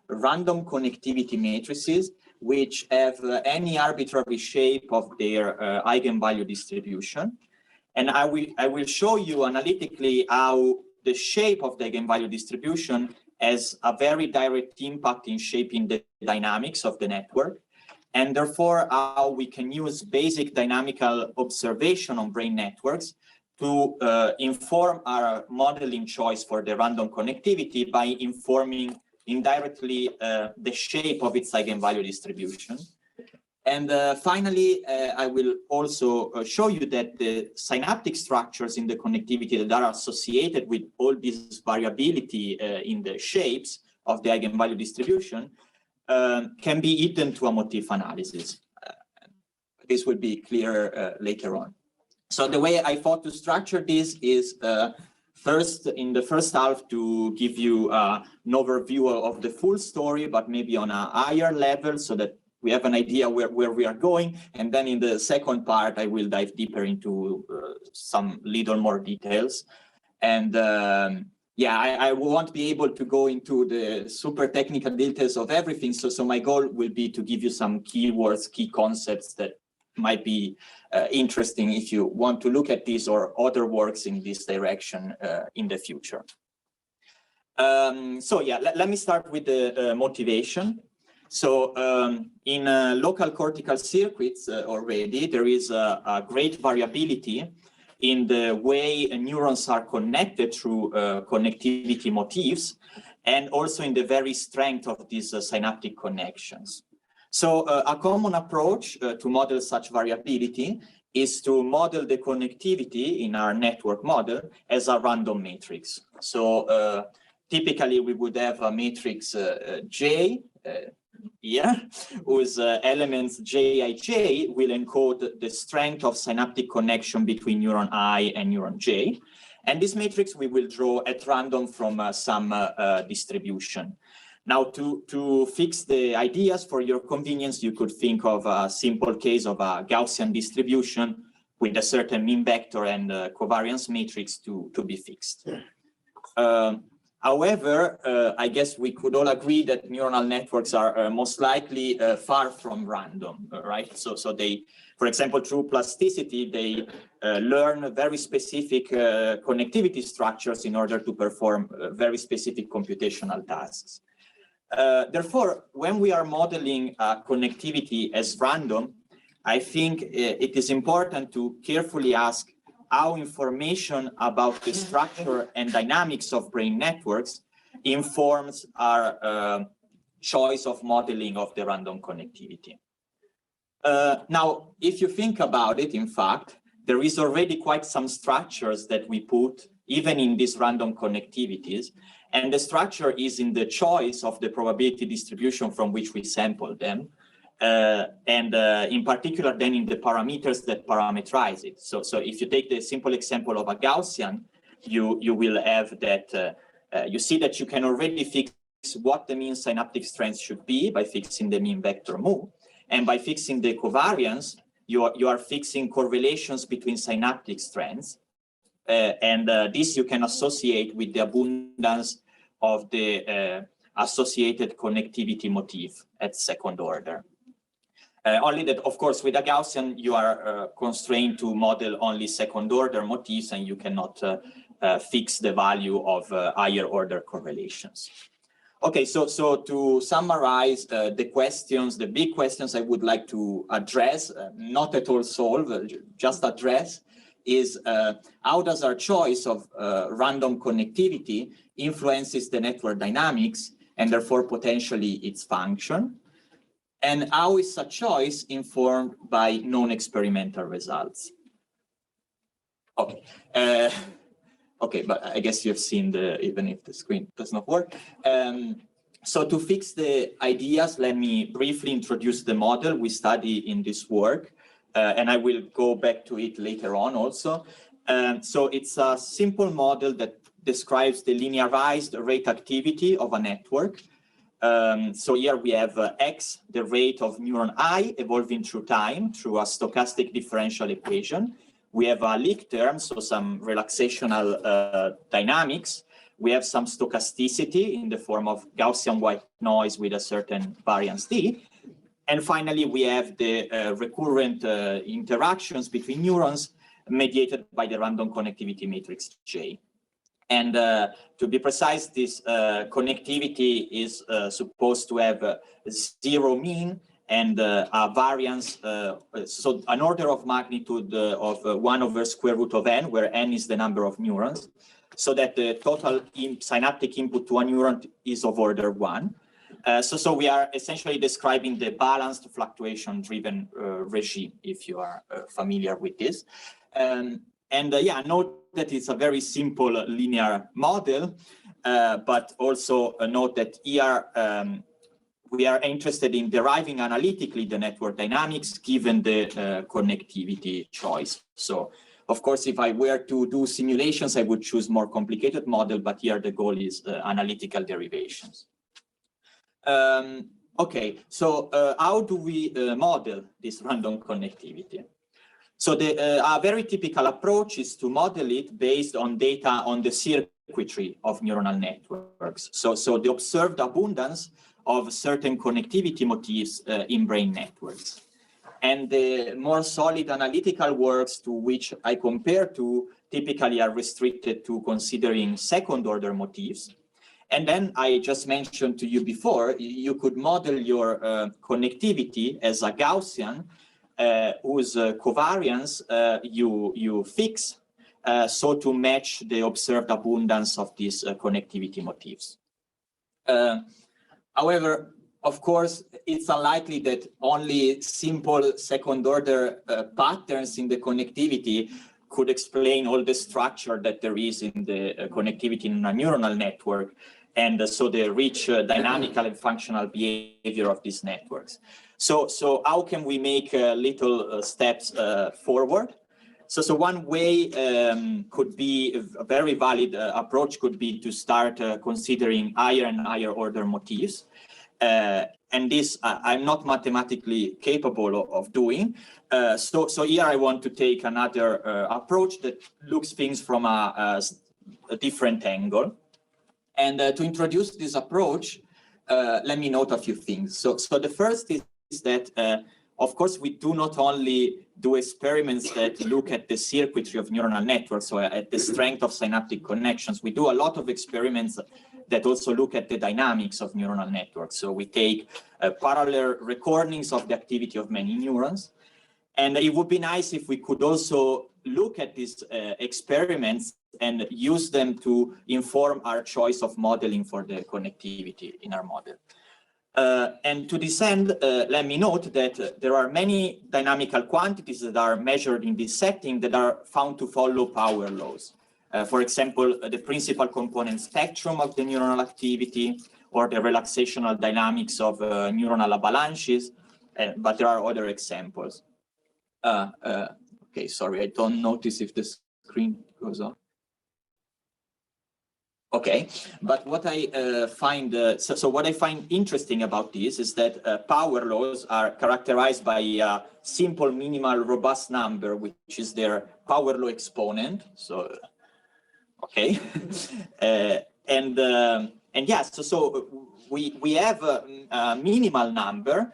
random connectivity matrices which have any arbitrary shape of their eigenvalue distribution. And I will show you analytically how the shape of the eigenvalue distribution has a very direct impact in shaping the dynamics of the network, and therefore how we can use basic dynamical observation on brain networks to inform our modeling choice for the random connectivity by informing indirectly the shape of its eigenvalue distribution. And finally, I will also show you that the synaptic structures in the connectivity that are associated with all this variability in the shapes of the eigenvalue distribution can be eaten to a motif analysis. This will be clearer later on. So the way I thought to structure this is first, in the first half, to give you an overview of the full story, but maybe on a higher level so that we have an idea where we are going. And then in the second part, I will dive deeper into some little more details. And yeah, I won't be able to go into the super technical details of everything. So my goal will be to give you some keywords, key concepts that might be interesting if you want to look at this or other works in this direction in the future. So yeah, let me start with the motivation. So in local cortical circuits already, there is a great variability in the way neurons are connected through connectivity motifs, and also in the very strength of these synaptic connections. So a common approach to model such variability is to model the connectivity in our network model as a random matrix. So typically we would have a matrix J here, whose elements Jij will encode the strength of synaptic connection between neuron I and neuron J. And this matrix we will draw at random from some distribution. Now, to fix the ideas for your convenience, you could think of a simple case of a Gaussian distribution with a certain mean vector and covariance matrix to be fixed. However, I guess we could all agree that neuronal networks are most likely far from random, right? So they, for example, through plasticity, they learn very specific connectivity structures in order to perform very specific computational tasks. Therefore, when we are modeling connectivity as random, I think it is important to carefully ask how information about the structure and dynamics of brain networks informs our choice of modeling of the random connectivity. Now, if you think about it, in fact, there is already quite some structures that we put even in these random connectivities, and the structure is in the choice of the probability distribution from which we sample them. And in particular, then in the parameters that parameterize it. So if you take the simple example of a Gaussian, you will have that, you see that you can already fix what the mean synaptic strength should be by fixing the mean vector mu. And by fixing the covariance, you are fixing correlations between synaptic strengths. And this you can associate with the abundance of the associated connectivity motif at second order. Only that, of course, with a Gaussian, you are constrained to model only second order motifs, and you cannot fix the value of higher order correlations. Okay, so to summarize the questions, the big questions I would like to address, not at all solve, just address, is how does our choice of random connectivity influences the network dynamics and therefore potentially its function? And how is such choice informed by known experimental results? Okay, okay, but I guess you've seen even if the screen does not work. So to fix the ideas, let me briefly introduce the model we study in this work, and I will go back to it later on also. So it's a simple model that describes the linearized rate activity of a network. So here we have x, the rate of neuron I evolving through time through a stochastic differential equation. We have a leak term, so some relaxational dynamics, we have some stochasticity in the form of Gaussian white noise with a certain variance D. And finally, we have the recurrent interactions between neurons mediated by the random connectivity matrix J. And to be precise, this connectivity is supposed to have zero mean and a variance, so an order of magnitude of 1 over square root of n, where n is the number of neurons, so that the total synaptic input to a neuron is of order 1. So we are essentially describing the balanced fluctuation-driven regime, if you are familiar with this. Yeah, note that it's a very simple linear model, but also note that here we are interested in deriving analytically the network dynamics given the connectivity choice. So, of course, if I were to do simulations, I would choose more complicated model, but here the goal is analytical derivations. Okay, so how do we model this random connectivity? So a very typical approach is to model it based on data on the circuitry of neuronal networks. So the observed abundance of certain connectivity motifs in brain networks. And the more solid analytical works to which I compare to typically are restricted to considering second order motifs. And then I just mentioned to you before, you could model your connectivity as a Gaussian whose covariance you fix so to match the observed abundance of these connectivity motifs. However, of course, it's unlikely that only simple second order patterns in the connectivity could explain all the structure that there is in the connectivity in a neuronal network, and so the rich dynamical and functional behavior of these networks. So how can we make little steps forward? So one way could be a very valid approach could be to start considering higher and higher order motifs. And this I'm not mathematically capable of doing. So here I want to take another approach that looks things from a different angle. And to introduce this approach, let me note a few things. So the first is that, of course, we do not only do experiments that look at the circuitry of neuronal networks, so at the strength of synaptic connections. We do a lot of experiments that also look at the dynamics of neuronal networks. So we take parallel recordings of the activity of many neurons. And it would be nice if we could also look at these experiments and use them to inform our choice of modeling for the connectivity in our model. And to this end, let me note that there are many dynamical quantities that are measured in this setting that are found to follow power laws. For example, the principal component spectrum of the neuronal activity, or the relaxational dynamics of neuronal avalanches, but there are other examples. Okay, sorry, I don't notice if the screen goes on. Okay, but what I find so what I find interesting about this is that power laws are characterized by a simple minimal robust number, which is their power law exponent. So okay, and yes, so we have a minimal number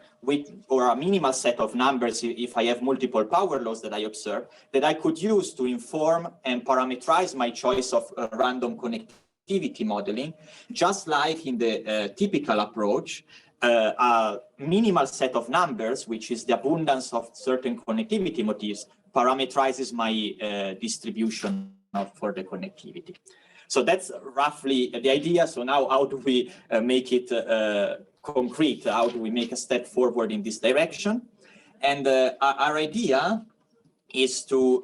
or a minimal set of numbers if I have multiple power laws that I observe that I could use to inform and parameterize my choice of random connectivity modeling, just like in the typical approach, a minimal set of numbers, which is the abundance of certain connectivity motifs, parameterizes my distribution for the connectivity. So that's roughly the idea. So now how do we make it concrete? How do we make a step forward in this direction? And our idea is to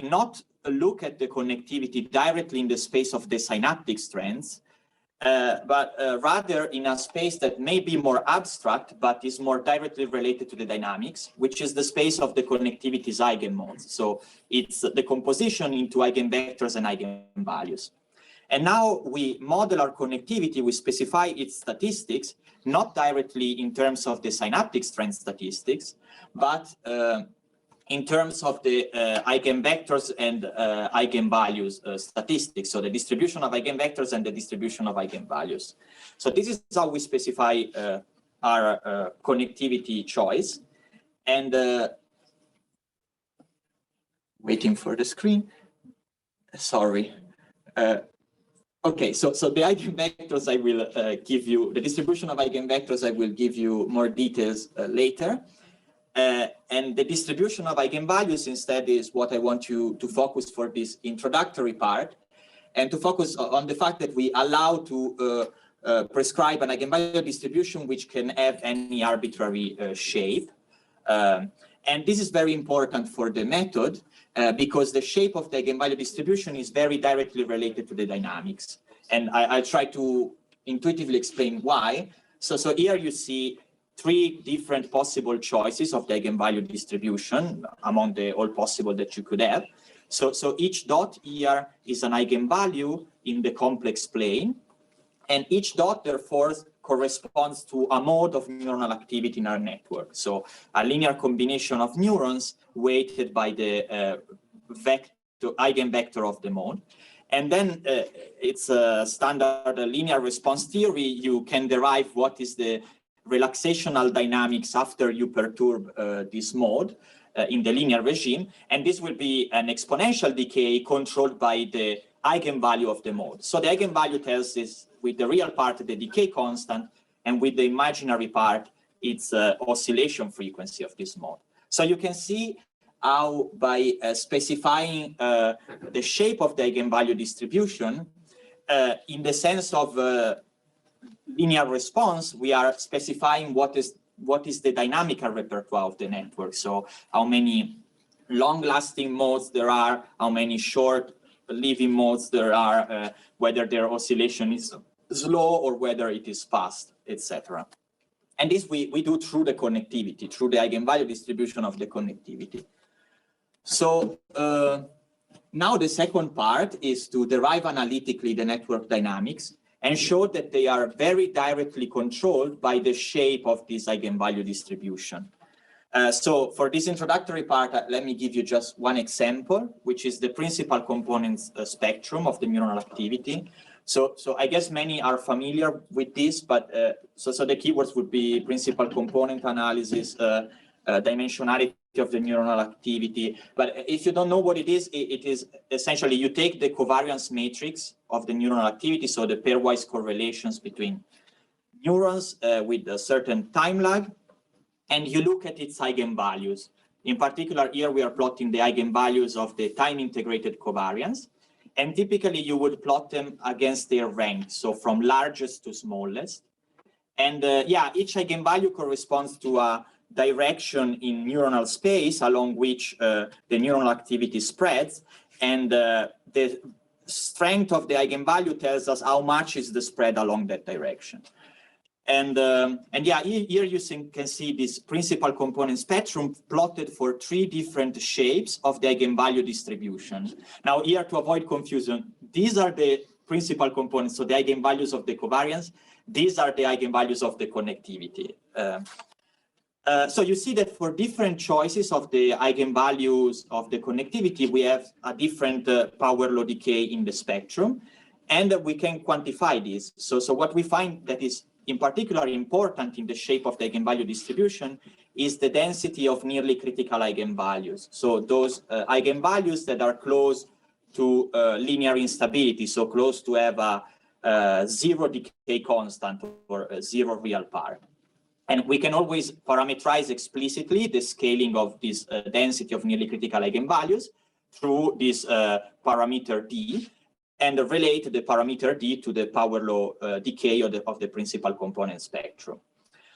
not look at the connectivity directly in the space of the synaptic strands, but rather in a space that may be more abstract, but is more directly related to the dynamics, which is the space of the connectivity's eigenmodes. So it's the composition into eigenvectors and eigenvalues. And now we model our connectivity, we specify its statistics, not directly in terms of the synaptic strand statistics, but in terms of the eigenvectors and eigenvalues statistics, so the distribution of eigenvectors and the distribution of eigenvalues. So this is how we specify our connectivity choice. And waiting for the screen. Sorry. Okay, so the eigenvectors I will give you, the distribution of eigenvectors I will give you more details later. And the distribution of eigenvalues instead is what I want you to focus for this introductory part, and to focus on the fact that we allow to prescribe an eigenvalue distribution which can have any arbitrary shape. And this is very important for the method because the shape of the eigenvalue distribution is very directly related to the dynamics. And I'll try to intuitively explain why. So here you see three different possible choices of the eigenvalue distribution among the all possible that you could have. So each dot here is an eigenvalue in the complex plane, and each dot therefore corresponds to a mode of neuronal activity in our network. So a linear combination of neurons weighted by the eigenvector of the mode. And then it's a standard linear response theory. You can derive what is the relaxational dynamics after you perturb this mode in the linear regime. And this will be an exponential decay controlled by the eigenvalue of the mode. So the eigenvalue tells us with the real part, the decay constant, and with the imaginary part, it's oscillation frequency of this mode. So you can see how by specifying the shape of the eigenvalue distribution, in the sense of linear response, we are specifying what is the dynamical repertoire of the network. So how many long-lasting modes there are, how many short-living modes there are, whether their oscillation is slow or whether it is fast, etc. And this we do through the connectivity, through the eigenvalue distribution of the connectivity. So now the second part is to derive analytically the network dynamics and show that they are very directly controlled by the shape of this eigenvalue distribution. So for this introductory part, let me give you just one example, which is the principal components spectrum of the neuronal activity. So I guess many are familiar with this, but so the keywords would be principal component analysis, dimensionality of the neuronal activity. But if you don't know what it is essentially you take the covariance matrix of the neuronal activity, so the pairwise correlations between neurons with a certain time lag, and you look at its eigenvalues. In particular, here we are plotting the eigenvalues of the time-integrated covariance. And typically, you would plot them against their rank, so from largest to smallest. And each eigenvalue corresponds to a direction in neuronal space along which the neuronal activity spreads. And the strength of the eigenvalue tells us how much is the spread along that direction. And here you can see this principal component spectrum plotted for three different shapes of the eigenvalue distribution. Now here, to avoid confusion, these are the principal components, so the eigenvalues of the covariance. These are the eigenvalues of the connectivity. So you see that for different choices of the eigenvalues of the connectivity, we have a different power law decay in the spectrum, and we can quantify this. So what we find that is in particular important in the shape of the eigenvalue distribution is the density of nearly critical eigenvalues. So those eigenvalues that are close to linear instability, so close to have a zero decay constant or a zero real part. And we can always parameterize explicitly the scaling of this density of nearly critical eigenvalues through this parameter D, and relate the parameter D to the power law decay of the principal component spectrum.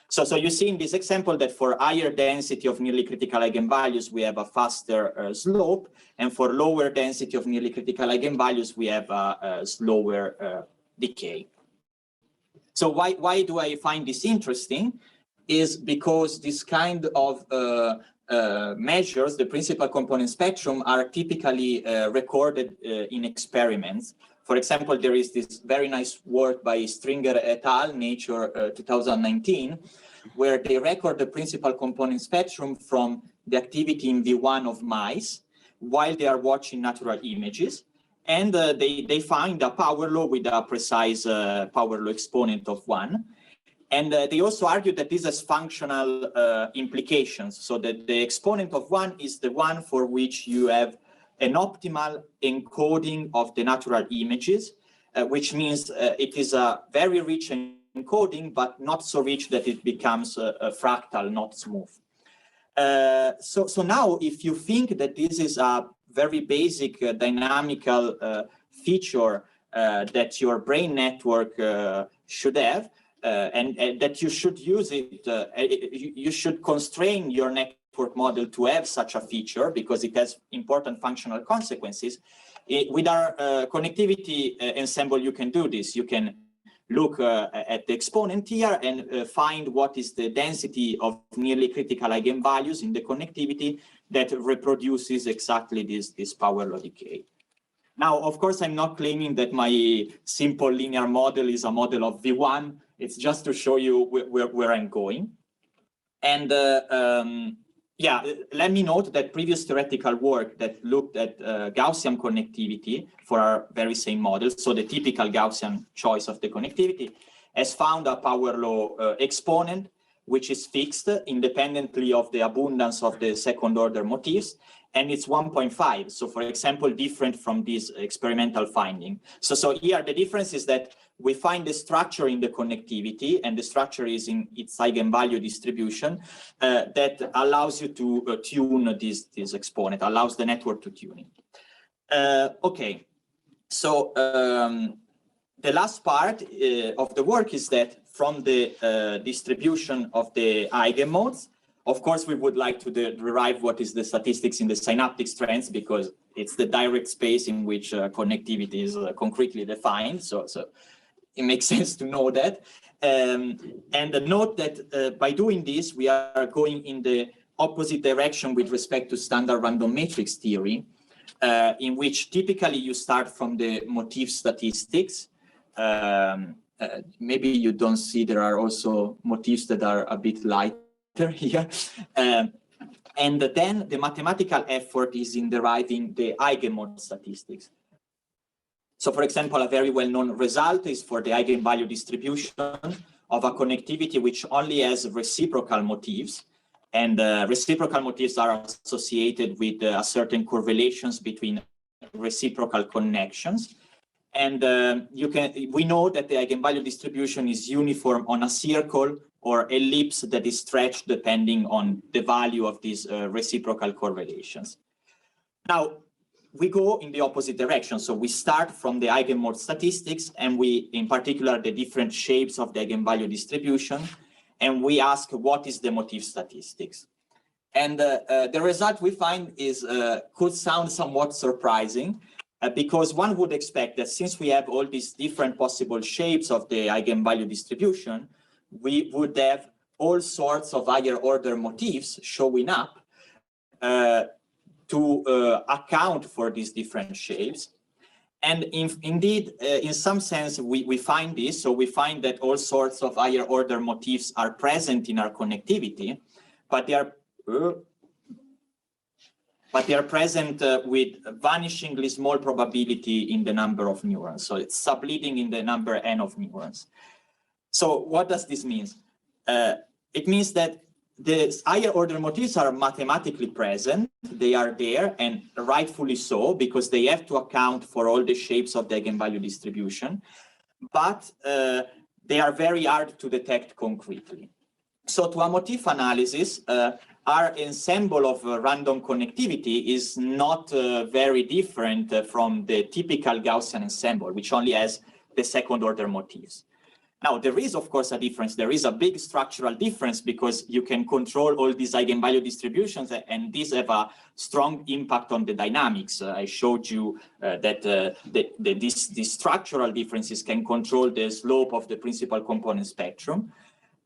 So you see in this example that for higher density of nearly critical eigenvalues, we have a faster slope, and for lower density of nearly critical eigenvalues, we have a slower decay. So why do I find this interesting? Is because this kind of measures, the principal component spectrum, are typically recorded in experiments. For example, there is this very nice work by Stringer et al., Nature 2019, where they record the principal component spectrum from the activity in V1 of mice while they are watching natural images. And they find a power law with a precise power law exponent of 1. And they also argue that this has functional implications, so that the exponent of 1 is the one for which you have an optimal encoding of the natural images, which means it is a very rich encoding, but not so rich that it becomes a fractal, not smooth. So now, if you think that this is a very basic dynamical feature that your brain network should have, and that you should use it, you should constrain your network model to have such a feature because it has important functional consequences. With our connectivity ensemble, you can do this. You can look at the exponent here and find what is the density of nearly critical eigenvalues in the connectivity that reproduces exactly this power law decay. Now, of course, I'm not claiming that my simple linear model is a model of V1. It's just to show you where I'm going. And yeah, let me note that previous theoretical work that looked at Gaussian connectivity for our very same model, so the typical Gaussian choice of the connectivity, has found a power law exponent, which is fixed independently of the abundance of the second order motifs, and it's 1.5. So for example, different from this experimental finding. So here the difference is that we find the structure in the connectivity, and the structure is in its eigenvalue distribution that allows you to tune this exponent, allows the network to tune it. Okay, so the last part of the work is that from the distribution of the eigenmodes, of course, we would like to derive what is the statistics in the synaptic strands, because it's the direct space in which connectivity is concretely defined. So it makes sense to know that. And note that by doing this, we are going in the opposite direction with respect to standard random matrix theory, in which typically you start from the motif statistics. Maybe you don't see there are also motifs that are a bit lighter here. And then the mathematical effort is in deriving the eigenmode statistics. So for example, a very well-known result is for the eigenvalue distribution of a connectivity which only has reciprocal motifs. And reciprocal motifs are associated with certain correlations between reciprocal connections. And we know that the eigenvalue distribution is uniform on a circle or ellipse that is stretched depending on the value of these reciprocal correlations. Now, we go in the opposite direction. So we start from the eigenmode statistics, and we, in particular, the different shapes of the eigenvalue distribution, and we ask what is the motif statistics. And the result we find is could sound somewhat surprising, because one would expect that since we have all these different possible shapes of the eigenvalue distribution, we would have all sorts of higher order motifs showing up to account for these different shapes. And indeed, in some sense, we find this. So we find that all sorts of higher order motifs are present in our connectivity, but they are present with vanishingly small probability in the number of neurons. So it's subleading in the number n of neurons. So what does this mean? It means that the higher order motifs are mathematically present. They are there, and rightfully so, because they have to account for all the shapes of the eigenvalue distribution, but they are very hard to detect concretely. So to a motif analysis, our ensemble of random connectivity is not very different from the typical Gaussian ensemble, which only has the second order motifs. Now, there is, of course, a difference. There is a big structural difference because you can control all these eigenvalue distributions, and these have a strong impact on the dynamics. I showed you that these structural differences can control the slope of the principal component spectrum.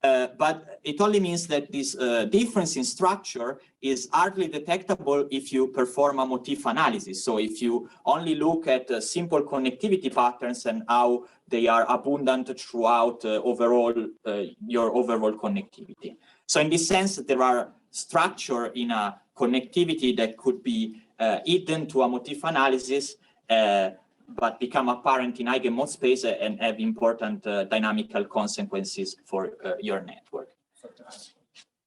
But it only means that this difference in structure is hardly detectable if you perform a motif analysis. So if you only look at simple connectivity patterns and how they are abundant throughout your overall connectivity. So in this sense, there are structure in a connectivity that could be hidden to a motif analysis, but become apparent in eigenmode space and have important dynamical consequences for your network.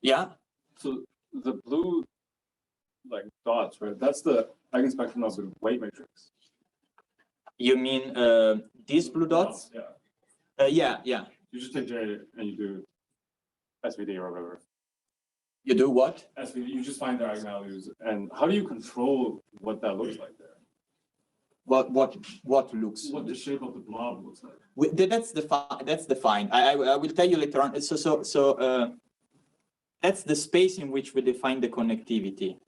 Yeah. So the blue dots, right? That's the eigenspectrum of the weight matrix. You mean these blue dots? Yeah. Yeah. You just take J and you do SVD or whatever. You do what? SVD. You just find the eigenvalues, and how do you control what that looks like there? What looks? What the shape of the blob looks like. That's defined. I will tell you later on. So that's the space in which we define the connectivity.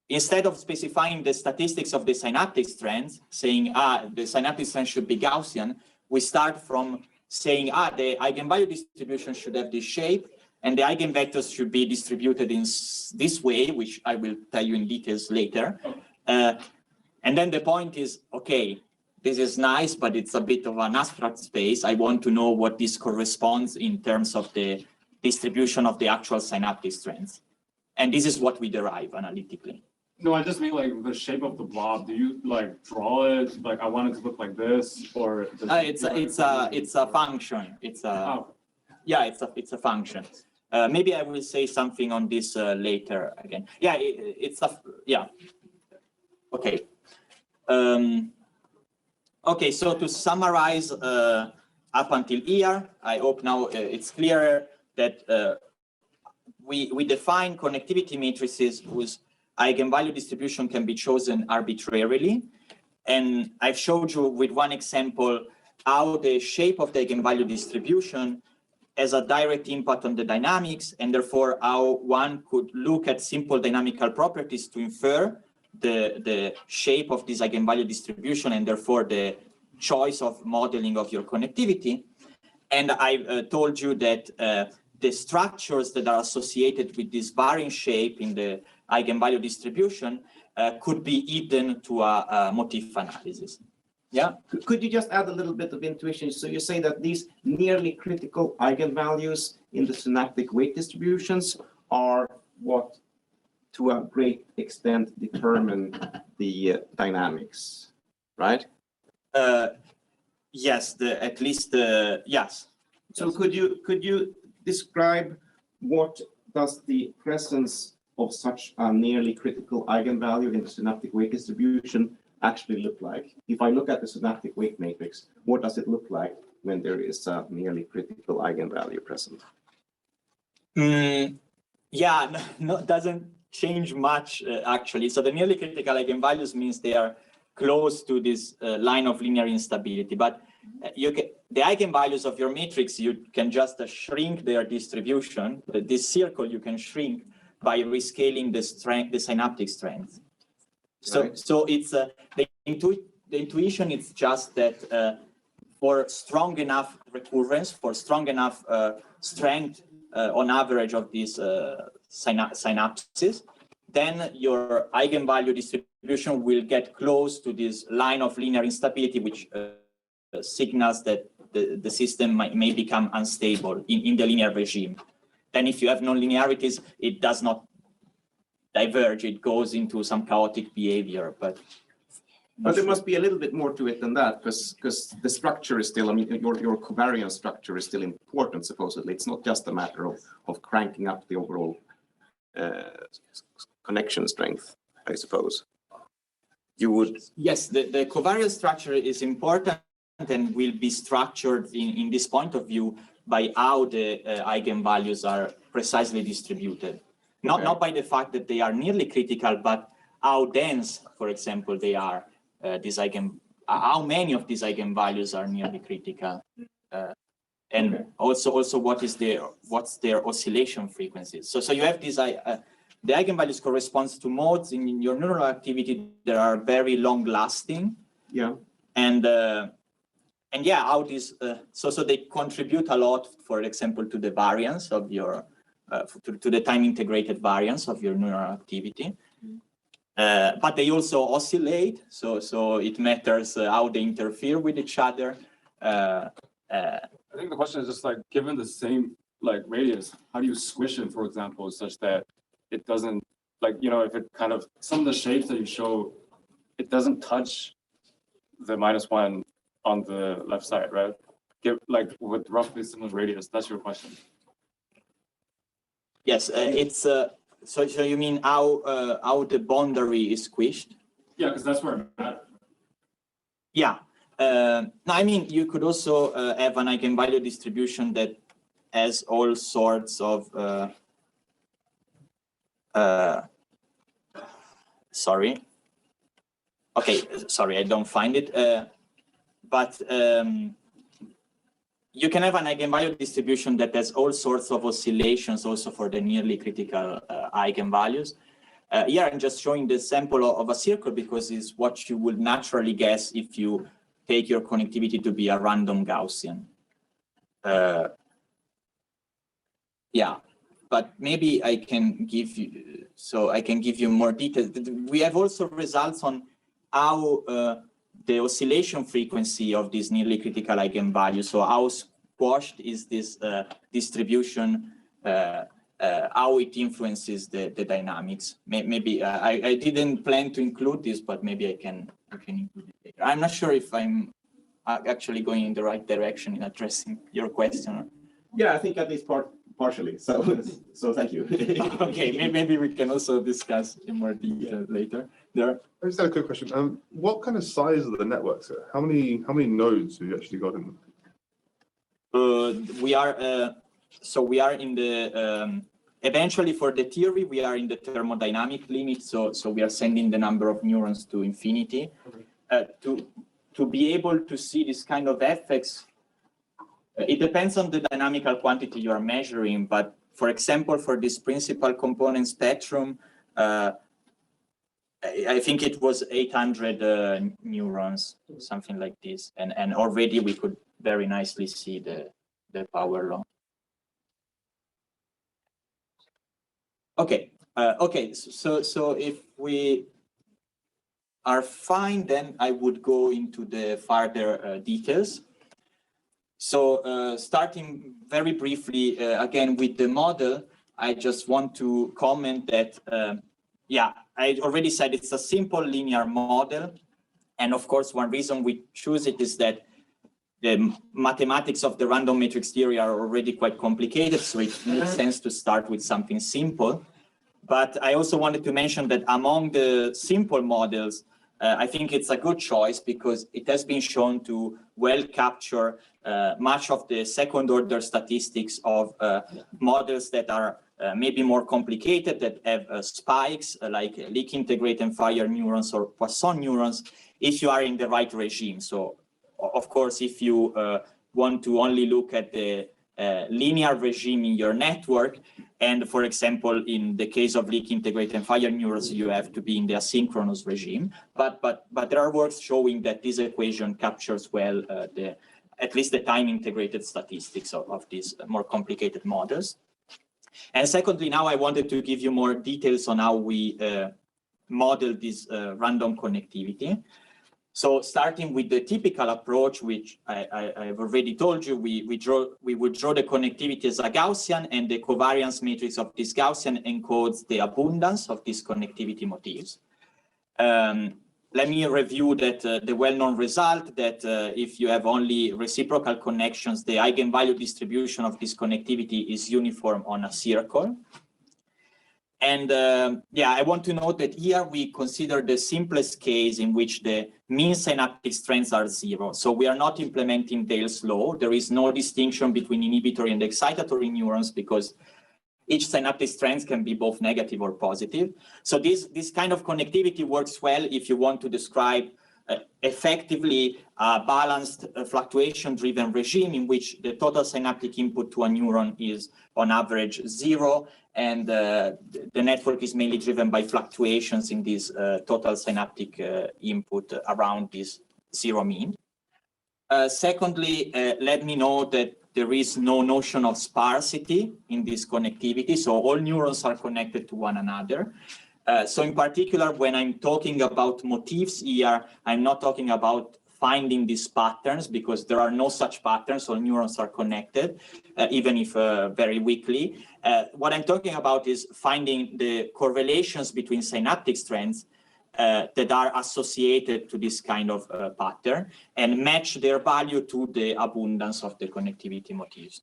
Instead of specifying the statistics of the synaptic strands, saying the synaptic strand should be Gaussian, we start from saying the eigenvalue distribution should have this shape, and the eigenvectors should be distributed in this way, which I will tell you in details later. And then the point is, okay, this is nice, but it's a bit of an abstract space. I want to know what this corresponds in terms of the distribution of the actual synaptic strands. And this is what we derive analytically. No, I just mean the shape of the blob. Do you draw it? I want it to look like this, or it's a function. It's a function. Maybe I will say something on this later again. Yeah, Okay. Okay, so to summarize up until here, I hope now it's clearer that we define connectivity matrices whose eigenvalue distribution can be chosen arbitrarily. And I've showed you with one example how the shape of the eigenvalue distribution has a direct impact on the dynamics, and therefore how one could look at simple dynamical properties to infer the shape of this eigenvalue distribution and therefore the choice of modeling of your connectivity. And I told you that the structures that are associated with this varying shape in the eigenvalue distribution could be hidden to a motif analysis. Yeah. Could you just add a little bit of intuition? So you say that these nearly critical eigenvalues in the synaptic weight distributions are what, to a great extent, determine the dynamics, right? Yes, yes. So could you describe what does the presence of such a nearly critical eigenvalue in the synaptic weight distribution actually look like? If I look at the synaptic weight matrix, what does it look like when there is a nearly critical eigenvalue present? Yeah, no, doesn't change much actually. So the nearly critical eigenvalues means they are close to this line of linear instability, but the eigenvalues of your matrix, you can just shrink their distribution. This circle you can shrink by rescaling the synaptic strength. So, right. So it's the intuition. It's just that for strong enough recurrence, for strong enough strength on average of these synapses, then your eigenvalue distribution will get close to this line of linear instability, which signals that the system may become unstable in the linear regime. Then if you have nonlinearities, it does not diverge, it goes into some chaotic behavior. But there must be a little bit more to it than that, because the structure is still, I mean, your covariance structure is still important, supposedly. It's not just a matter of cranking up the overall connection strength, I suppose. You would... Yes, the covariance structure is important and will be structured in this point of view by how the eigenvalues are precisely distributed. Not by the fact that they are nearly critical, but how dense, for example, they are. How many of these eigenvalues are nearly critical, and also what's their oscillation frequencies. So you have these the eigenvalues corresponds to modes in your neuronal activity that are very long lasting. Yeah. And and yeah, how this so they contribute a lot, for example, to the variance of your to the time integrated variance of your neural activity. But they also oscillate, so it matters how they interfere with each other. I think the question is just like, given the same like radius, how do you squish it, for example, such that it doesn't, like, you know, if it kind of, some of the shapes that you show, it doesn't touch the -1 on the left side, right? Like with roughly similar radius, that's your question. Yes, it's so you mean how the boundary is squished? Yeah, because that's where I'm at. Yeah. No, I mean, you could also have an eigenvalue distribution that has all sorts of sorry. Okay, sorry, I don't find it. But you can have an eigenvalue distribution that has all sorts of oscillations also for the nearly critical eigenvalues. Here I'm just showing the sample of a circle because it's what you would naturally guess if you take your connectivity to be a random Gaussian. Yeah, but maybe I can give you, so I can give you more details. We have also results on how the oscillation frequency of this nearly critical eigenvalue, so how squashed is this distribution, how it influences the dynamics. Maybe I didn't plan to include this, but maybe I can include it later. I'm not sure if I'm actually going in the right direction in addressing your question. Yeah, I think at least partially. So thank you. Okay, maybe we can also discuss in more detail later. There. I just had a quick question. What kind of size are the networks? How many nodes have you actually got in them? We are in the eventually for the theory we are in the thermodynamic limit. So we are sending the number of neurons to infinity. To be able to see this kind of effects, it depends on the dynamical quantity you are measuring. But for example, for this principal component spectrum, I think it was 800 neurons, something like this, and already we could very nicely see the power law. Okay, so if we are fine, then I would go into the further details. So starting very briefly again with the model, I just want to comment that yeah, I already said it's a simple linear model, and of course one reason we choose it is that the mathematics of the random matrix theory are already quite complicated, so it makes sense to start with something simple. But I also wanted to mention that among the simple models, I think it's a good choice because it has been shown to well capture much of the second order statistics of models that are maybe more complicated, that have spikes like leak integrate and fire neurons or Poisson neurons, if you are in the right regime. So of course, if you want to only look at the linear regime in your network, and for example, in the case of leak integrate and fire neurons, you have to be in the asynchronous regime. But there are works showing that this equation captures well at least the time integrated statistics of these more complicated models. And secondly, now I wanted to give you more details on how we model this random connectivity. So starting with the typical approach, which I've already told you, we would draw the connectivity as a Gaussian, and the covariance matrix of this Gaussian encodes the abundance of these connectivity motifs. Let me review that the well-known result that if you have only reciprocal connections, the eigenvalue distribution of this connectivity is uniform on a circle. And yeah, I want to note that here we consider the simplest case in which the mean synaptic strengths are 0. So we are not implementing Dale's law. There is no distinction between inhibitory and excitatory neurons because each synaptic strength can be both negative or positive. So this kind of connectivity works well if you want to describe effectively a balanced fluctuation-driven regime in which the total synaptic input to a neuron is on average 0, and the network is mainly driven by fluctuations in this total synaptic input around this 0 mean. Secondly, let me know that there is no notion of sparsity in this connectivity. So all neurons are connected to one another. So in particular, when I'm talking about motifs here, I'm not talking about finding these patterns because there are no such patterns. All neurons are connected, even if very weakly. What I'm talking about is finding the correlations between synaptic strands that are associated to this kind of pattern and match their value to the abundance of the connectivity motifs.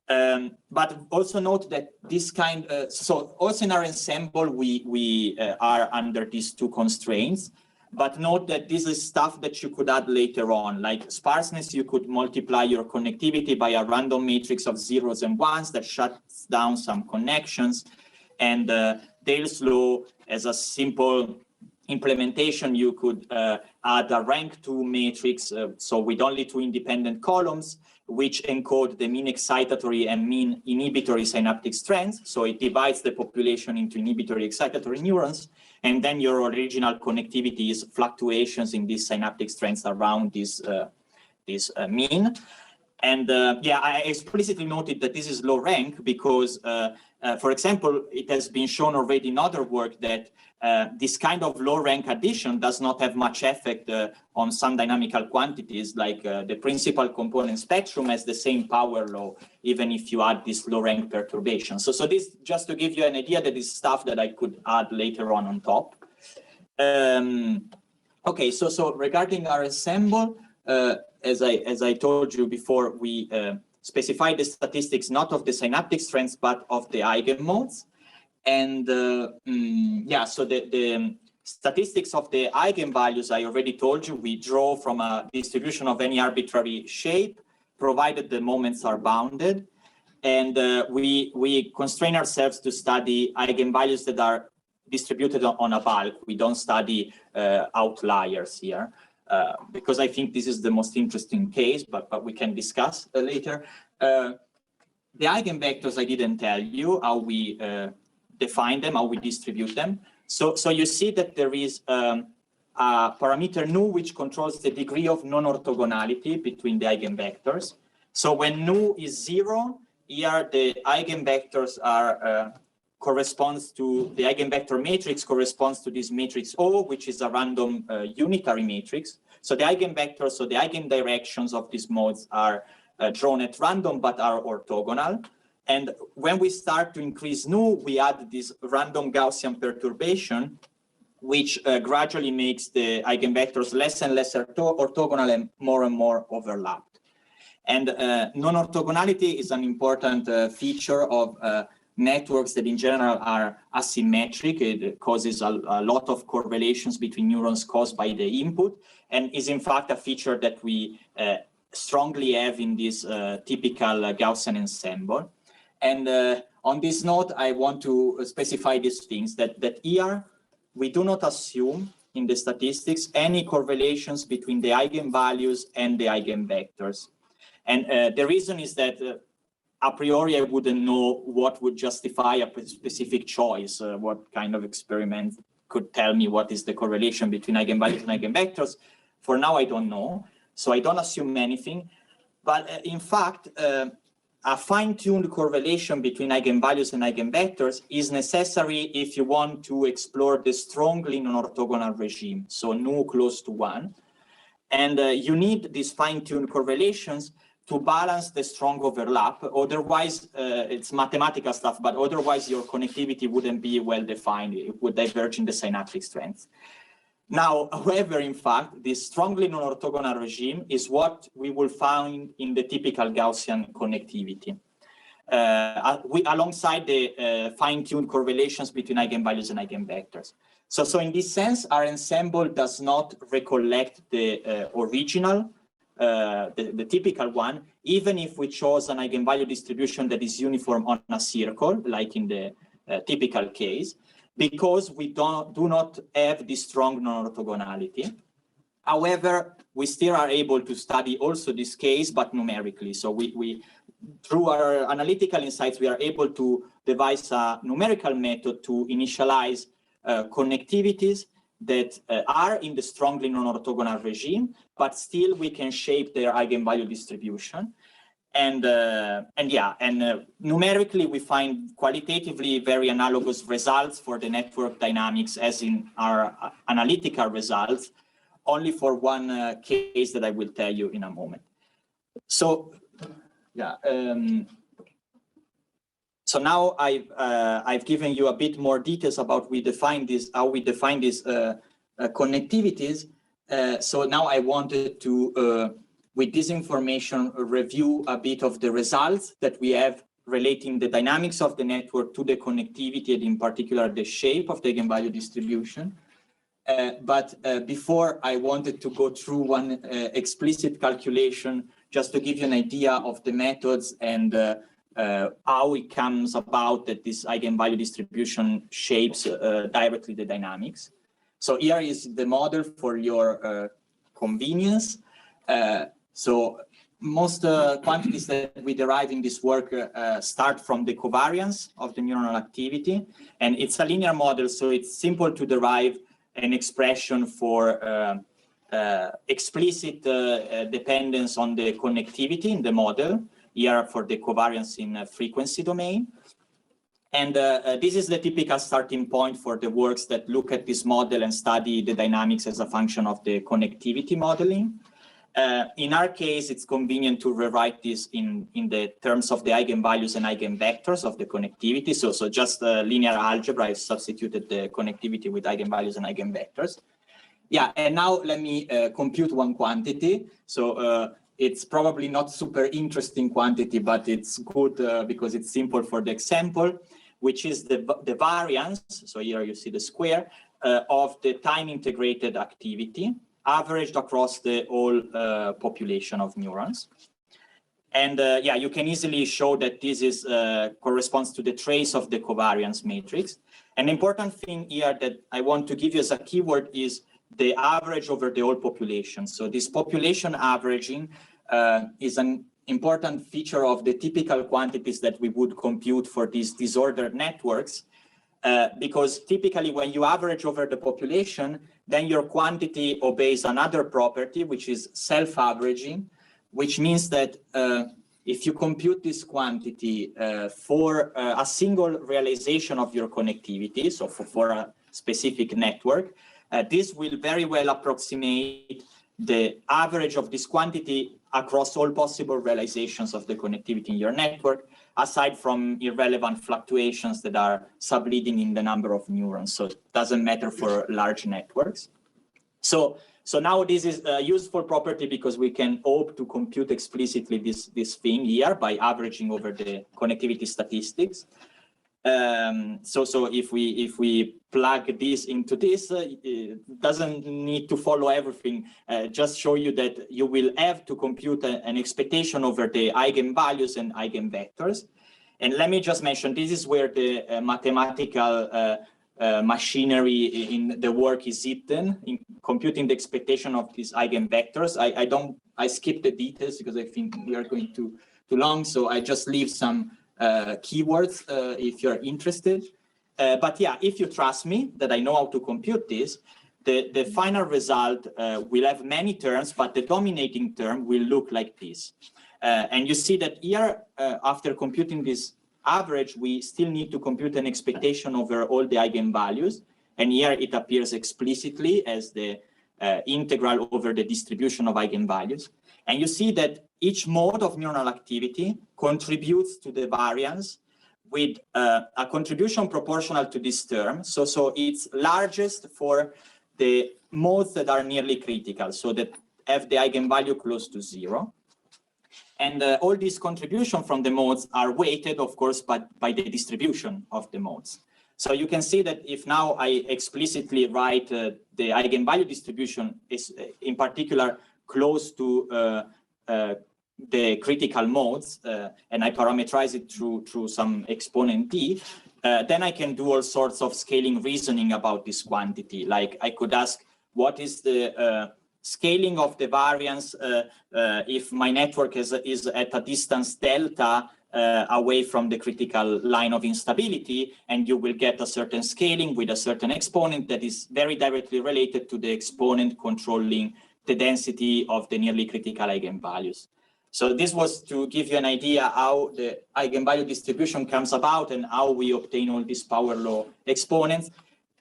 But also note that this kind, so also in our ensemble, we are under these two constraints, but note that this is stuff that you could add later on, like sparseness. You could multiply your connectivity by a random matrix of zeros and ones that shuts down some connections. And Dale's law, as a simple implementation, you could add a rank 2 matrix, so with only 2 independent columns, which encode the mean excitatory and mean inhibitory synaptic strands. So it divides the population into inhibitory excitatory neurons, and then your original connectivity is fluctuations in these synaptic strands around this mean. And yeah, I explicitly noted that this is low rank because, for example, it has been shown already in other work that this kind of low rank addition does not have much effect on some dynamical quantities, like the principal component spectrum has the same power law, even if you add this low rank perturbation. So this, just to give you an idea, that is stuff that I could add later on top. Okay, so regarding our ensemble, as I told you before, we specify the statistics not of the synaptic strands, but of the eigenmodes. And yeah, so the statistics of the eigenvalues, I already told you, we draw from a distribution of any arbitrary shape, provided the moments are bounded. And we constrain ourselves to study eigenvalues that are distributed on a bulk. We don't study outliers here. Because I think this is the most interesting case, but we can discuss later. The eigenvectors, I didn't tell you how we define them, how we distribute them. So you see that there is a parameter nu which controls the degree of non-orthogonality between the eigenvectors. So when nu is 0, here the eigenvectors are corresponds to the eigenvector matrix corresponds to this matrix O, which is a random unitary matrix. So the eigenvectors, so the eigendirections of these modes are drawn at random but are orthogonal. And when we start to increase nu, we add this random Gaussian perturbation, which gradually makes the eigenvectors less and less orthogonal and more overlapped. And non-orthogonality is an important feature of networks that in general are asymmetric. It causes a lot of correlations between neurons caused by the input, and is in fact a feature that we strongly have in this typical Gaussian ensemble. And on this note, I want to specify these things, that here we do not assume in the statistics any correlations between the eigenvalues and the eigenvectors. And the reason is that a priori, I wouldn't know what would justify a specific choice, what kind of experiment could tell me what is the correlation between eigenvalues and eigenvectors. For now, I don't know, so I don't assume anything. But in fact, a fine-tuned correlation between eigenvalues and eigenvectors is necessary if you want to explore the strongly non-orthogonal regime, so nu close to 1. And you need these fine-tuned correlations to balance the strong overlap. Otherwise, it's mathematical stuff, but otherwise your connectivity wouldn't be well defined. It would diverge in the synaptic strengths. Now, however, in fact, this strongly non-orthogonal regime is what we will find in the typical Gaussian connectivity, alongside the fine-tuned correlations between eigenvalues and eigenvectors. So in this sense, our ensemble does not recollect the original, the typical one, even if we chose an eigenvalue distribution that is uniform on a circle, like in the typical case, because we do not have this strong non-orthogonality. However, we still are able to study also this case, but numerically. So we through our analytical insights, we are able to devise a numerical method to initialize connectivities that are in the strongly non-orthogonal regime, but still we can shape their eigenvalue distribution. And numerically, we find qualitatively very analogous results for the network dynamics as in our analytical results, only for one case that I will tell you in a moment. So, yeah. So now I've given you a bit more details about how we define these connectivities. So now I wanted to, with this information, review a bit of the results that we have relating the dynamics of the network to the connectivity, and in particular the shape of the eigenvalue distribution. But before, I wanted to go through one explicit calculation just to give you an idea of the methods and how it comes about that this eigenvalue distribution shapes directly the dynamics. So here is the model for your convenience. So most quantities that we derive in this work start from the covariance of the neuronal activity, and it's a linear model, so it's simple to derive an expression for explicit dependence on the connectivity in the model, here for the covariance in frequency domain. And this is the typical starting point for the works that look at this model and study the dynamics as a function of the connectivity modeling. In our case, it's convenient to rewrite this in the terms of the eigenvalues and eigenvectors of the connectivity. So just linear algebra, I've substituted the connectivity with eigenvalues and eigenvectors. Yeah, and now let me compute one quantity. So it's probably not super interesting quantity, but it's good because it's simple for the example, which is the variance. So here you see the square of the time integrated activity averaged across the whole population of neurons. And yeah, you can easily show that this is corresponds to the trace of the covariance matrix. An important thing here that I want to give you as a keyword is the average over the whole population. So this population averaging is an important feature of the typical quantities that we would compute for these disordered networks, because typically when you average over the population, then your quantity obeys another property, which is self-averaging, which means that if you compute this quantity for a single realization of your connectivity, so for a specific network, this will very well approximate the average of this quantity across all possible realizations of the connectivity in your network, aside from irrelevant fluctuations that are subleading in the number of neurons. So it doesn't matter for large networks. So now this is a useful property because we can hope to compute explicitly this thing here by averaging over the connectivity statistics. So if we plug this into this, it doesn't need to follow everything. Just show you that you will have to compute an expectation over the eigenvalues and eigenvectors. And let me just mention, this is where the mathematical machinery in the work is hidden in computing the expectation of these eigenvectors. I skip the details because I think we are going too long. So I just leave some keywords if you're interested. But yeah, if you trust me that I know how to compute this, the final result will have many terms, but the dominating term will look like this. And you see that here, after computing this average, we still need to compute an expectation over all the eigenvalues. And here it appears explicitly as the integral over the distribution of eigenvalues. And you see that each mode of neuronal activity contributes to the variance with a contribution proportional to this term. So it's largest for the modes that are nearly critical, so that have the eigenvalue close to 0. And all these contributions from the modes are weighted, of course, by the distribution of the modes. So you can see that if now I explicitly write the eigenvalue distribution is in particular close to the critical modes, and I parameterize it through some exponent d, then I can do all sorts of scaling reasoning about this quantity. Like I could ask, what is the scaling of the variance if my network is at a distance delta away from the critical line of instability, and you will get a certain scaling with a certain exponent that is very directly related to the exponent controlling the density of the nearly critical eigenvalues. So this was to give you an idea how the eigenvalue distribution comes about and how we obtain all these power law exponents.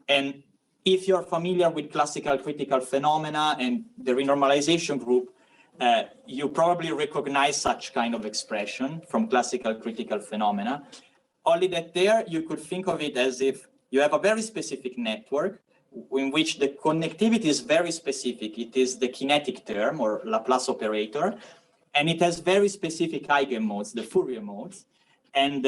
And if you're familiar with classical critical phenomena and the renormalization group, you probably recognize such kind of expression from classical critical phenomena, only that there you could think of it as if you have a very specific network in which the connectivity is very specific. It is the kinetic term or Laplace operator, and it has very specific eigenmodes, the Fourier modes. And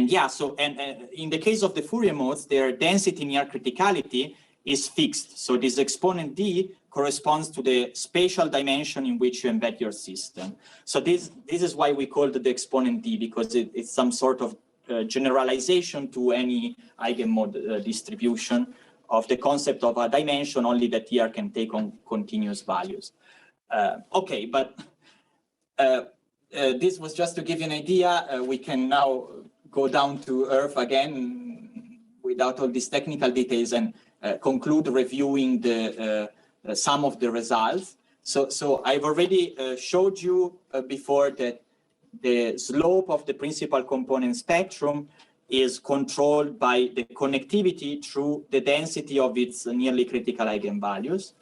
yeah, so in the case of the Fourier modes, their density near criticality is fixed. So this exponent d corresponds to the spatial dimension in which you embed your system. So this is why we call it the exponent d, because it's some sort of generalization to any eigenmode distribution of the concept of a dimension, only that here can take on continuous values. Okay, but this was just to give you an idea. We can now go down to earth again without all these technical details and conclude reviewing the some of the results. So I've already showed you before that the slope of the principal component spectrum is controlled by the connectivity through the density of its nearly critical eigenvalues.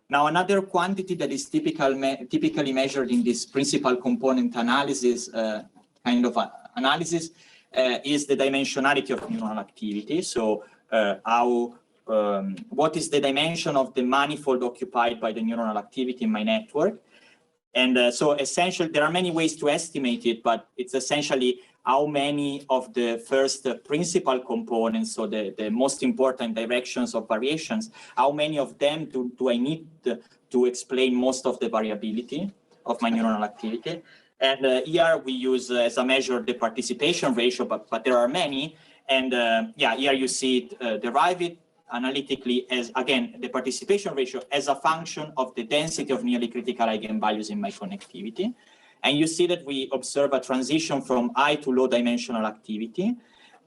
Now, another quantity that is typically measured in this principal component analysis kind of analysis is the dimensionality of neuronal activity. So what is the dimension of the manifold occupied by the neuronal activity in my network? And so essentially, there are many ways to estimate it, but it's essentially how many of the first principal components, so the most important directions of variations, how many of them do I need to explain most of the variability of my neuronal activity? And here we use as a measure the participation ratio, but there are many. And yeah, here you see it derived analytically as, again, the participation ratio as a function of the density of nearly critical eigenvalues in my connectivity. And you see that we observe a transition from high to low dimensional activity.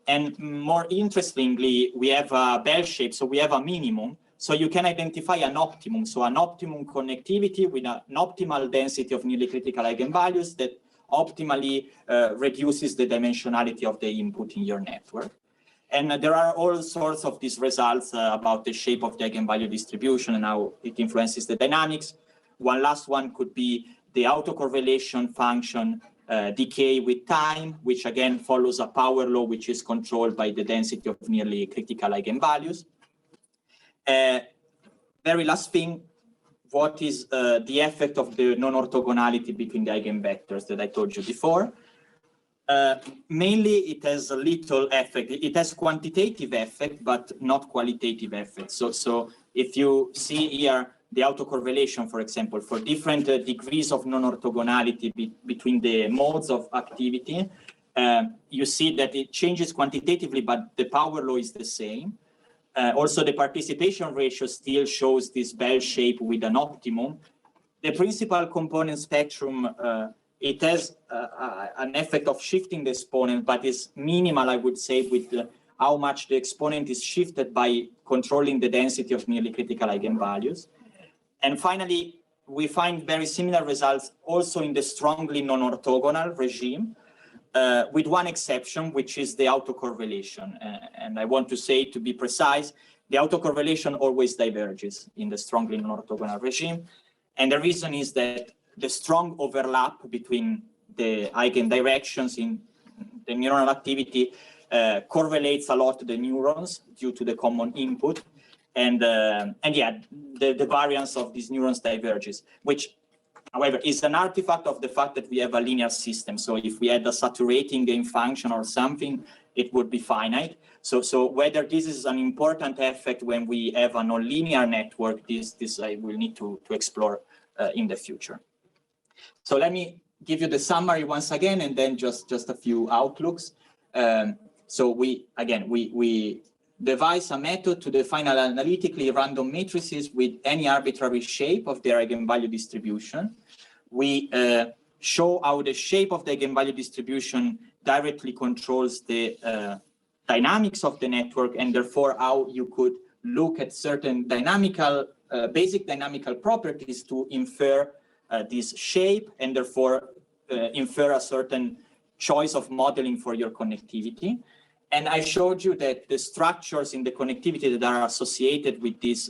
And more interestingly, we have a bell shape, so we have a minimum. So you can identify an optimum. So an optimum connectivity with an optimal density of nearly critical eigenvalues that optimally reduces the dimensionality of the input in your network. And there are all sorts of these results about the shape of the eigenvalue distribution and how it influences the dynamics. One last one could be the autocorrelation function decay with time, which again follows a power law which is controlled by the density of nearly critical eigenvalues. Very last thing, what is the effect of the non-orthogonality between the eigenvectors that I told you before? Mainly it has a little effect. It has quantitative effect, but not qualitative effect. So if you see here the autocorrelation, for example, for different degrees of non-orthogonality between the modes of activity, you see that it changes quantitatively, but the power law is the same. Also, the participation ratio still shows this bell shape with an optimum. The principal component spectrum, it has an effect of shifting the exponent, but is minimal, I would say, with how much the exponent is shifted by controlling the density of nearly critical eigenvalues. And finally, we find very similar results also in the strongly non-orthogonal regime, with one exception, which is the autocorrelation. And I want to say, to be precise, the autocorrelation always diverges in the strongly non-orthogonal regime. And the reason is that the strong overlap between the eigendirections in the neuronal activity correlates a lot to the neurons due to the common input. And yeah, the variance of these neurons diverges, which, however, is an artifact of the fact that we have a linear system. So if we had a saturating gain function or something, it would be finite. So whether this is an important effect when we have a nonlinear network, this I will need to explore in the future. So let me give you the summary once again, and then just a few outlooks. So we devise a method to define analytically random matrices with any arbitrary shape of their eigenvalue distribution. We show how the shape of the eigenvalue distribution directly controls the dynamics of the network, and therefore how you could look at certain dynamical, basic dynamical properties to infer this shape, and therefore infer a certain choice of modeling for your connectivity. And I showed you that the structures in the connectivity that are associated with these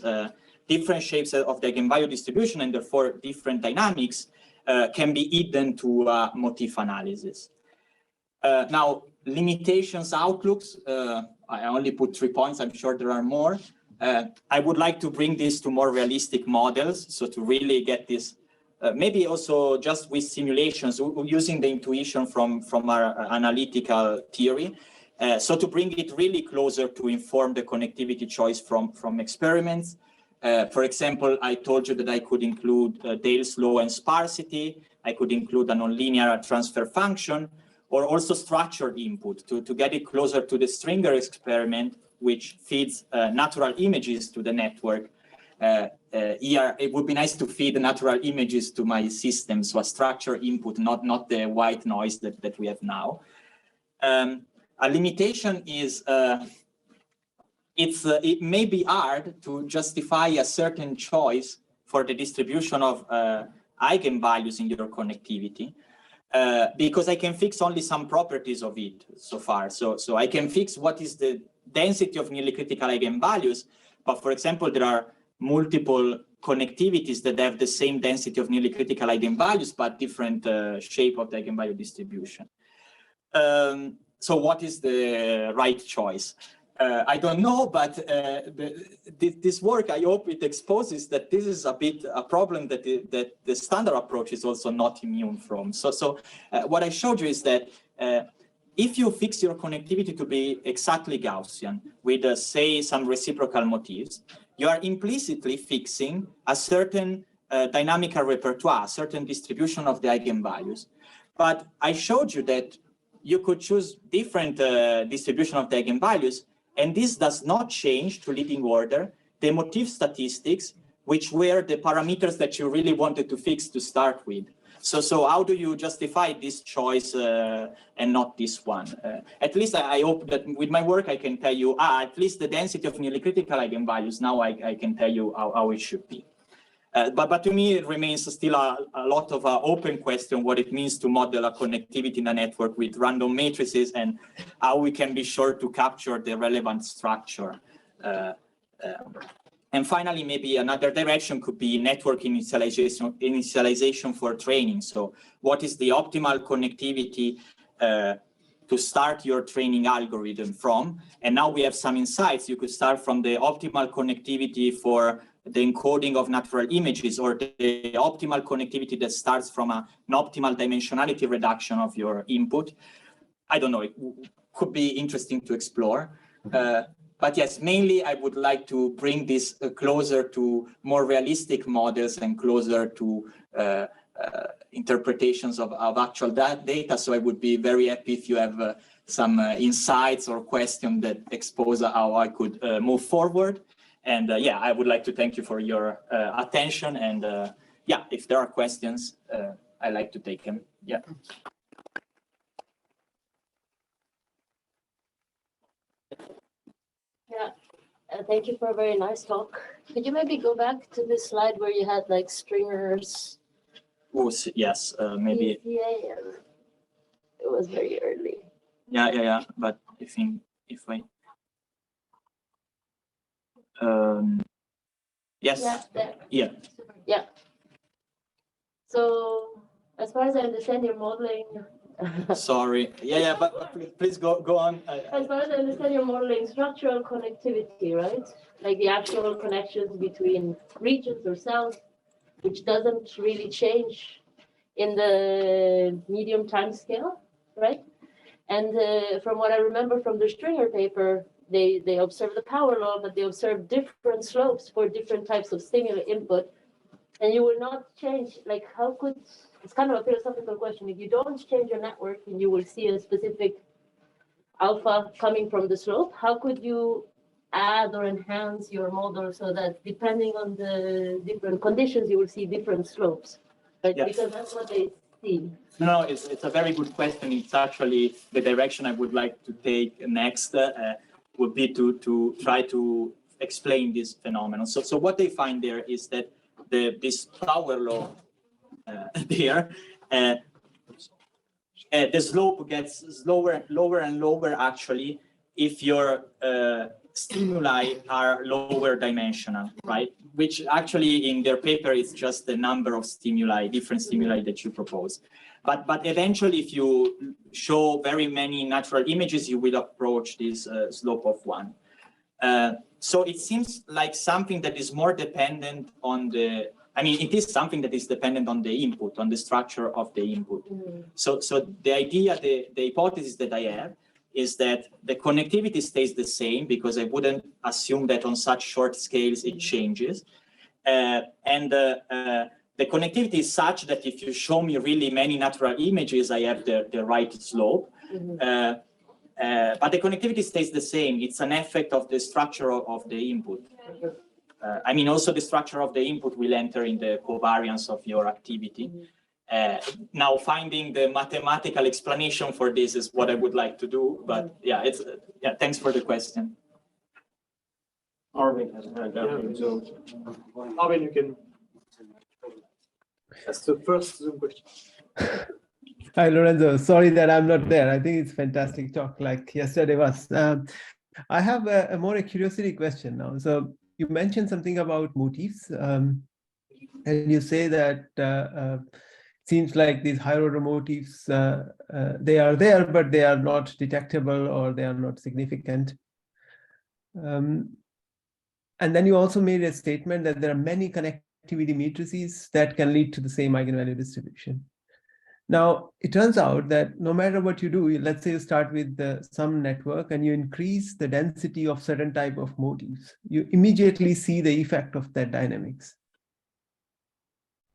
different shapes of the eigenvalue distribution, and therefore different dynamics, can be hidden to motif analysis. Now, limitations, outlooks, I only put 3 points, I'm sure there are more. I would like to bring this to more realistic models, so to really get this, maybe also just with simulations, using the intuition from our analytical theory. So to bring it really closer to inform the connectivity choice from experiments. For example, I told you that I could include Dale's law and sparsity. I could include a nonlinear transfer function, or also structured input to get it closer to the Stringer experiment, which feeds natural images to the network. Here, it would be nice to feed the natural images to my system, so a structured input, not the white noise that we have now. A limitation is it may be hard to justify a certain choice for the distribution of eigenvalues in your connectivity, because I can fix only some properties of it so far. So I can fix what is the density of nearly critical eigenvalues, but for example, there are multiple connectivities that have the same density of nearly critical eigenvalues, but different shape of the eigenvalue distribution. So what is the right choice? I don't know, but this work, I hope it exposes that this is a bit a problem that the standard approach is also not immune from. So what I showed you is that if you fix your connectivity to be exactly Gaussian with, say, some reciprocal motifs, you are implicitly fixing a certain dynamical repertoire, a certain distribution of the eigenvalues. But I showed you that you could choose different distribution of the eigenvalues, and this does not change to leading order the motif statistics, which were the parameters that you really wanted to fix to start with. So how do you justify this choice and not this one? At least I hope that with my work I can tell you, at least the density of nearly critical eigenvalues, now I can tell you how it should be. But to me, it remains still a lot of open question what it means to model a connectivity in a network with random matrices and how we can be sure to capture the relevant structure. And finally, maybe another direction could be network initialization for training. So what is the optimal connectivity to start your training algorithm from? And now we have some insights. You could start from the optimal connectivity for the encoding of natural images, or the optimal connectivity that starts from an optimal dimensionality reduction of your input. I don't know, it could be interesting to explore. But yes, mainly I would like to bring this closer to more realistic models and closer to interpretations of actual data. So I would be very happy if you have some insights or questions that expose how I could move forward. And yeah, I would like to thank you for your attention. And yeah, if there are questions, I like to take them. Yeah. Yeah, thank you for a very nice talk. Could you maybe go back to the slide where you had like stringers? Oh, yes, maybe. Yeah, it was very early. Yeah. But I think if I. Yes. Yeah, there. Yeah. Yeah. So as far as I understand, your modeling. Sorry. Yeah. But please go on. As far as I understand, you're modeling structural connectivity, right? Like the actual connections between regions or cells, which doesn't really change in the medium time scale, right? And from what I remember from the Stringer paper, they observed the power law, but they observed different slopes for different types of stimuli input. And you will not change, like how could, it's kind of a philosophical question. If you don't change your network and you will see a specific alpha coming from the slope, how could you add or enhance your model so that depending on the different conditions, you will see different slopes, right? Yes. Because that's what they see? No, it's a very good question. It's actually the direction I would like to take next would be to try to explain this phenomenon. So what they find there is that this power law there, the slope gets lower and lower actually if your stimuli are lower dimensional, right? Which actually in their paper is just the number of stimuli, different stimuli that you propose. But eventually, if you show very many natural images, you will approach this slope of 1. So it seems like something that is more dependent on the, I mean, it is something that is dependent on the input, on the structure of the input. So the idea, the hypothesis that I have is that the connectivity stays the same because I wouldn't assume that on such short scales it changes. The connectivity is such that if you show me really many natural images, I have the right slope. But the connectivity stays the same. It's an effect of the structure of the input. I mean, also the structure of the input will enter in the covariance of your activity. Now, finding the mathematical explanation for this is what I would like to do. But yeah, thanks for the question. Arvin has a hand up. So, Arvin, you can. That's the first Zoom question. Hi, Lorenzo. Sorry that I'm not there. I think it's fantastic talk like yesterday was. I have a more a curiosity question now. So you mentioned something about motifs, and you say that seems like these higher order motifs, they are there, but they are not detectable or they are not significant. And then you also made a statement that there are many connectivity matrices that can lead to the same eigenvalue distribution. Now, it turns out that no matter what you do, let's say you start with some network and you increase the density of certain type of motifs, you immediately see the effect of that dynamics.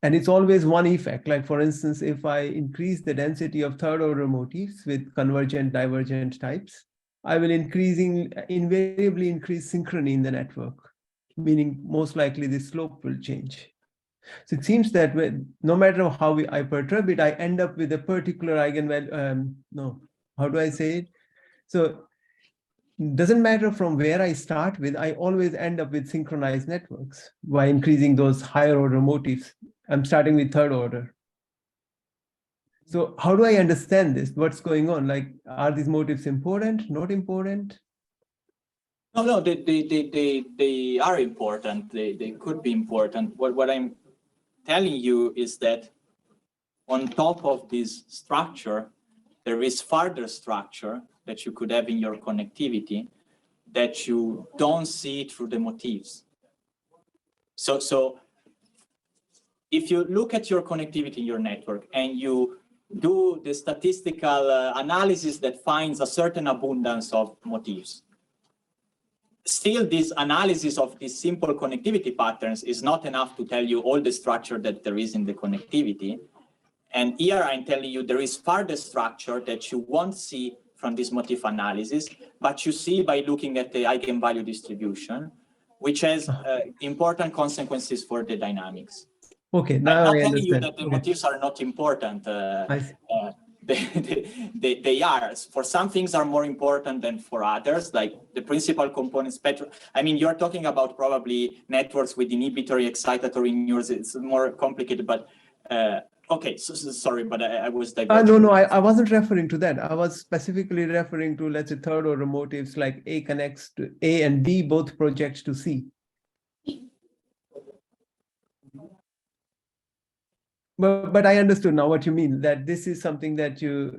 And it's always one effect. Like, for instance, if I increase the density of third order motifs with convergent, divergent types, I will invariably increase synchrony in the network, meaning most likely the slope will change. So it seems that no matter how I hypertroph it, I end up with a particular eigenvalue. No, how do I say it? So it doesn't matter from where I start with, I always end up with synchronized networks by increasing those higher order motifs. I'm starting with third order. So how do I understand this? What's going on? Like, are these motifs important, not important? No, they are important. They could be important. What I'm telling you is that on top of this structure, there is further structure that you could have in your connectivity that you don't see through the motifs. So if you look at your connectivity in your network and you do the statistical analysis that finds a certain abundance of motifs, still this analysis of these simple connectivity patterns is not enough to tell you all the structure that there is in the connectivity. And here I'm telling you there is further structure that you won't see from this motif analysis, but you see by looking at the eigenvalue distribution, which has important consequences for the dynamics. Okay, now I understand. I'm not telling you that the motifs are not important. They are. For some things are more important than for others, like the principal component spectrum. I mean, you're talking about probably networks with inhibitory, excitatory neurons. It's more complicated, but okay, so sorry, but I was diverging. No, I wasn't referring to that. I was specifically referring to, let's say, third order motifs like A connects to A and B both projects to C. But I understood now what you mean, that this is something that you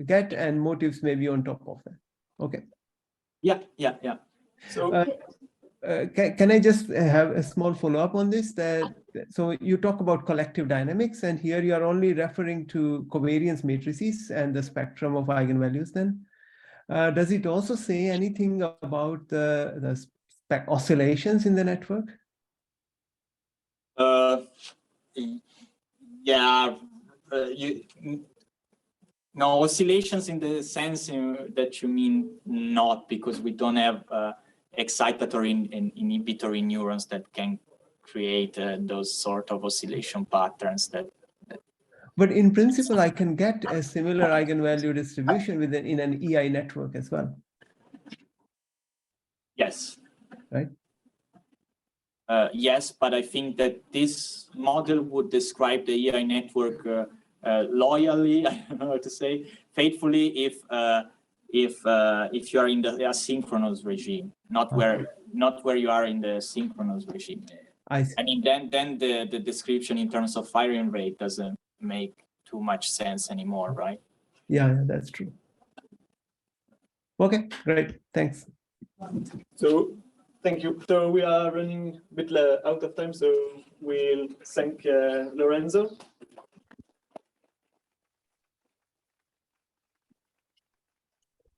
get and motifs may be on top of that. Okay. Yeah. So can I just have a small follow-up on this? So you talk about collective dynamics, and here you are only referring to covariance matrices and the spectrum of eigenvalues then. Does it also say anything about the oscillations in the network? Yeah, no, oscillations in the sense that you mean not, because we don't have excitatory and inhibitory neurons that can create those sort of oscillation patterns that But in principle, I can get a similar eigenvalue distribution in an EI network as well. Yes. Right? Yes, but I think that this model would describe the EI network loyally, I don't know how to say, faithfully, if you are in the asynchronous regime, not where you are in the synchronous regime. I see. I mean, then the description in terms of firing rate doesn't make too much sense anymore, right? Yeah, that's true. Okay, great. Thanks. So thank you. So we are running a bit out of time, so we'll thank Lorenzo